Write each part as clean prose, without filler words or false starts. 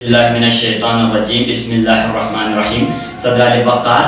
اللہ من الشیطان الرجیم بسم اللہ الرحمن الرحیم۔ صدر البقار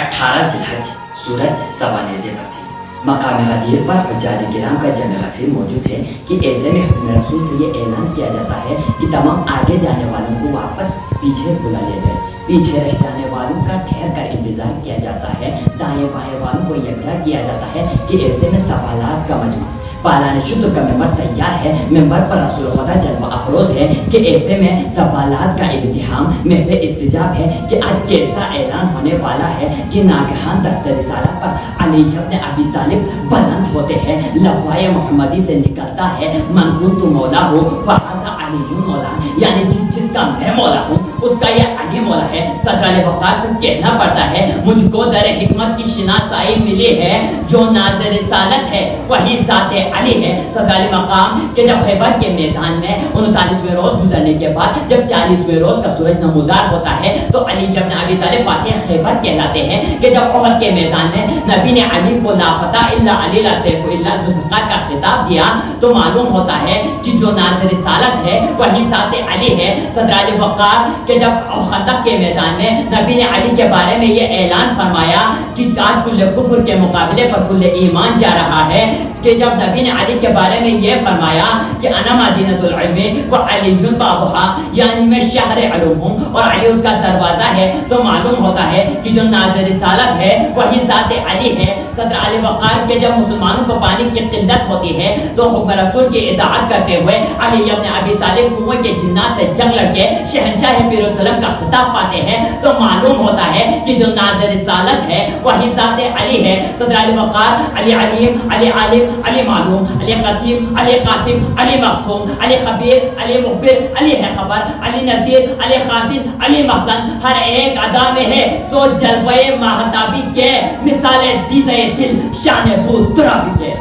18 ذی الحج سورج سوا نیزے پر تھی۔ مقام غدیر پر حجاج کرام کا جمع غفیر موجود ہے کہ ایسے میں حکم رسول سے یہ اعلان کیا جاتا ہے کہ تمام آگے جانے والوں کو واپس پیچھے بلا لیا جائے۔ پیچھے رہ جانے والوں کا ٹھہر کر انتظار کیا جاتا ہے۔ دائیں بائیں والوں کو یکجا کیا جاتا ہے کہ ایسے میں سوالات کا مجموعہ پالان شدر کا ممبر تیار ہے۔ ممبر پر رسول خدا جلوہ افروز ہے کہ ایسے میں سوالات کا ابتحام محض استجاب ہے کہ آج کیسا اعلان ہونے والا ہے کہ ناگہان دست رسالت پر علی ابن ابی طالب بلند ہوتے ہیں۔ لوائے محمدی سے نکلتا ہے من کنت مولا ہو فہذا علی مولا، یعنی جس کا میں مولا ہوں اس کا یہ علی مولا ہے۔ صدر البقار سے کہنا پڑتا ہے مجھ کو در حکمت کی شناسائی ملی ہے، جو ناز رسالت ہے وہی ذات علی ہے۔ صدر مقام کہ جب خیبر کے میدان میں 39ویں روز گزرنے کے بعد جب 40ویں روز کا سورج نمودار ہوتا ہے تو علی ابن ابی طالب فاتح خیبر کہلاتے ہیں کہ جب احد کے میدان میں نبی نے علی کو لا فتح الا علی لا سیف الا ذوالفقار کا خطاب دیا تو معلوم ہوتا ہے کہ جو ناز رسالت ہے وہی ذات علی ہے۔ صدر البقار کہ جب خندق کے میدان میں نبی نے علی کے بارے میں یہ اعلان فرمایا کہ آج کل کفر کے مقابلے پر کل ایمان جا رہا ہے، کہ جب نبی نے علی کے بارے میں یہ فرمایا کہ انا مدینۃ العلم و علی بابھا، یعنی میں شہر علوم ہوں اور علی اس کا دروازہ ہے، تو معلوم ہوتا ہے کہ جو ناز رسالت ہے وہی ذات علی ہے۔ صدر البقار کے جب مسلمانوں کو پانی کی قلت ہوتی ہے تو حکم رسول کی اطاعت کرتے ہوئے علی ابن ابی طالب کنویں کے جنات سے جنگ لڑ کے شہنشاہ پیر السلام کا خطاب پاتے ہیں تو معلوم ہوتا ہے کہ جو ناز رسالت ہے وہی ذات علی ہے۔ صدر البقار علی علیم، علی عالم، علی معلوم، علی قسیم، علی قاسم، علی مقصوم، علی خبیر، علی مخبر، علی ہے خبر، علی نذیر، علی خازن، علی مخزن، ہر ایک ادا میں ہے سو جلوے مہتابی کے، مثال دیدہ دل شان بود ترابی کے۔